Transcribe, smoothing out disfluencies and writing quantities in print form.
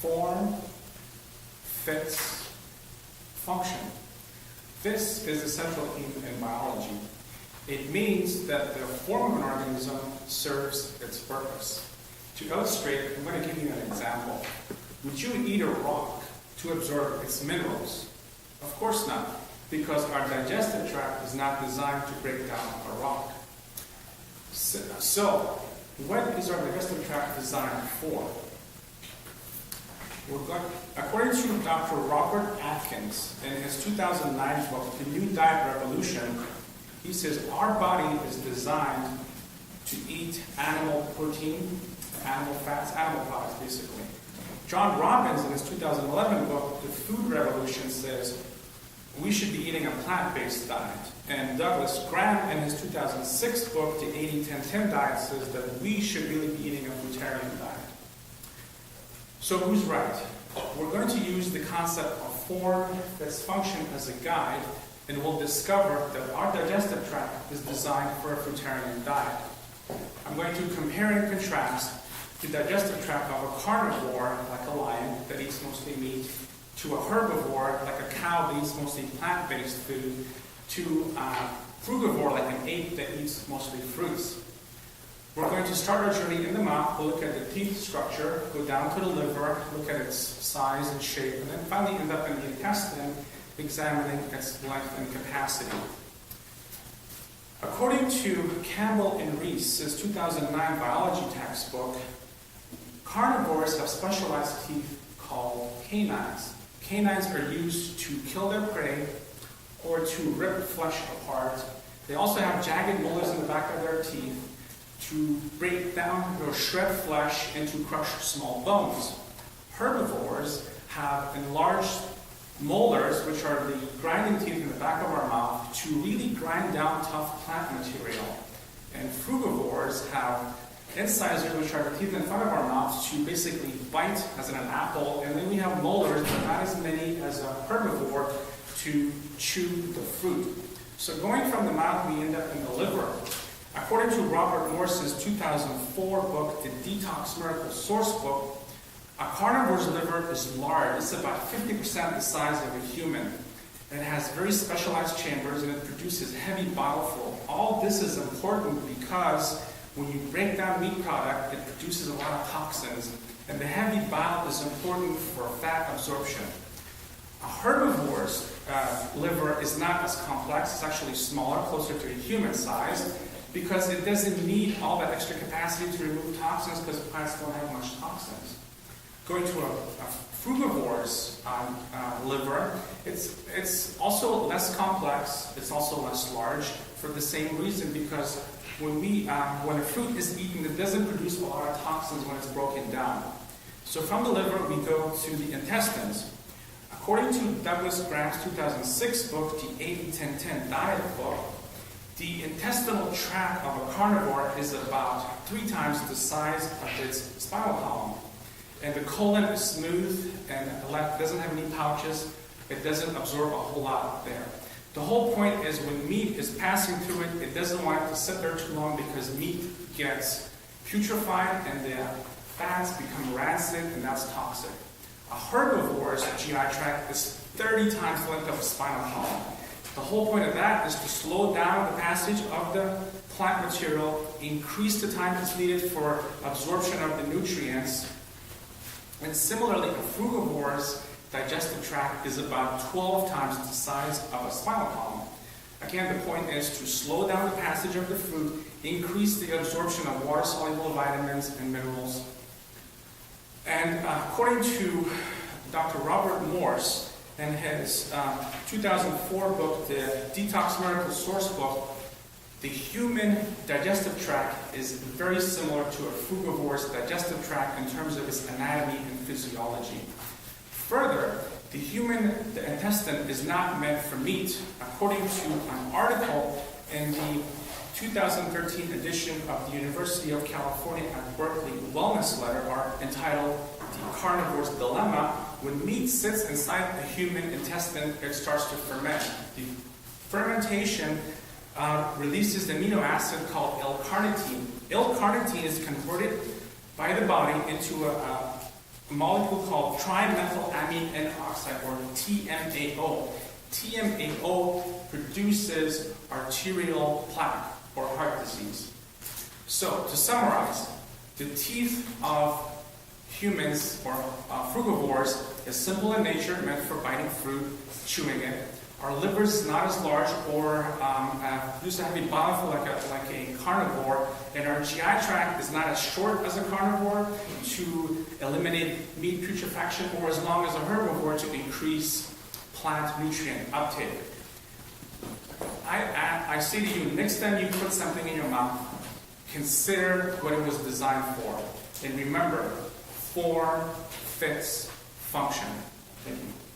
form fits function. This is the central theme in biology. It means that the form of an organism serves its purpose. To illustrate, I'm going to give you an example. Would you eat a rock to absorb its minerals? Of course not, because our digestive tract is not designed to break down a rock. So what is our digestive tract designed for? According to Dr. Robert Atkins, in his 2009 book, The New Diet Revolution, he says our body is designed to eat animal protein, animal fats, animal products, basically. John Robbins, in his 2011 book, The Food Revolution, says we should be eating a plant-based diet. And Douglas Graham, in his 2006 book, The 80-10-10 Diet, says that we should really be eating a fruitarian diet. So who's right? We're going to use the concept of form fits function as a guide, and we'll discover that our digestive tract is designed for a fruitarian diet. I'm going to compare and contrast the digestive tract of a carnivore, like a lion, that eats mostly meat, to a herbivore, like a cow that eats mostly plant-based food, to a frugivore, like an ape that eats mostly fruits. We're going to start our journey in the mouth. We'll look at the teeth structure, go down to the liver, look at its size and shape, and then finally end up in the intestine, examining its length and capacity. According to Campbell and Rees' 2009 biology textbook, carnivores have specialized teeth called canines. Canines are used to kill their prey or to rip flesh apart. They also have jagged molars in the back of their teeth to break down or shred flesh and to crush small bones. Herbivores have enlarged molars, which are the grinding teeth in the back of our mouth, to really grind down tough plant material. And frugivores have incisors, which are the teeth in front of our mouths, to basically bite, as in an apple. And then we have molars, but not as many as a herbivore, to chew the fruit. So going from the mouth, we end up in the liver. According to Robert Morse's 2004 book, The Detox Miracle Source Book, a carnivore's liver is large. It's about 50% the size of a human. It has very specialized chambers, and it produces heavy bile flow. All this is important because when you break down meat product, it produces a lot of toxins, and the heavy bile is important for fat absorption. A herbivore's liver is not as complex. It's actually smaller, closer to a human size, because it doesn't need all that extra capacity to remove toxins because plants don't have much toxins. Going to a frugivore's liver, it's also less complex, it's also less large for the same reason, because when a fruit is eaten, it doesn't produce a lot of toxins when it's broken down. So from the liver, we go to the intestines. According to Douglas Graham's 2006 book, The 80-10-10 Diet book, the intestinal tract of a carnivore is about 3 times the size of its spinal column. And the colon is smooth and doesn't have any pouches. It doesn't absorb a whole lot there. The whole point is when meat is passing through it, it doesn't want it to sit there too long because meat gets putrefied and the fats become rancid, and that's toxic. A herbivore's GI tract is 30 times the length of a spinal column. The whole point of that is to slow down the passage of the plant material, increase the time that's needed for absorption of the nutrients. And similarly, a frugivore's digestive tract is about 12 times the size of a spinal column. Again, the point is to slow down the passage of the food, increase the absorption of water-soluble vitamins and minerals. And according to Dr. Robert Morse, in his 2004 book, The Detox Miracle Source Book, the human digestive tract is very similar to a frugivore's digestive tract in terms of its anatomy and physiology. Further, the intestine is not meant for meat. According to an article in the 2013 edition of the University of California at Berkeley Wellness Letter entitled The Carnivore's Dilemma, when meat sits inside the human intestine, it starts to ferment. The fermentation releases the amino acid called L-carnitine. L-carnitine is converted by the body into a a molecule called trimethylamine N oxide, or TMAO. TMAO produces arterial plaque, or heart disease. So, to summarize, the teeth of humans, or frugivores, is simple in nature, meant for biting fruit, chewing it. Our liver is not as large or produces a heavy bile like a carnivore, and our GI tract is not as short as a carnivore to eliminate meat putrefaction, or as long as a herbivore to increase plant nutrient uptake. I say to you, next time you put something in your mouth, consider what it was designed for. And remember, form fits function. Thank you.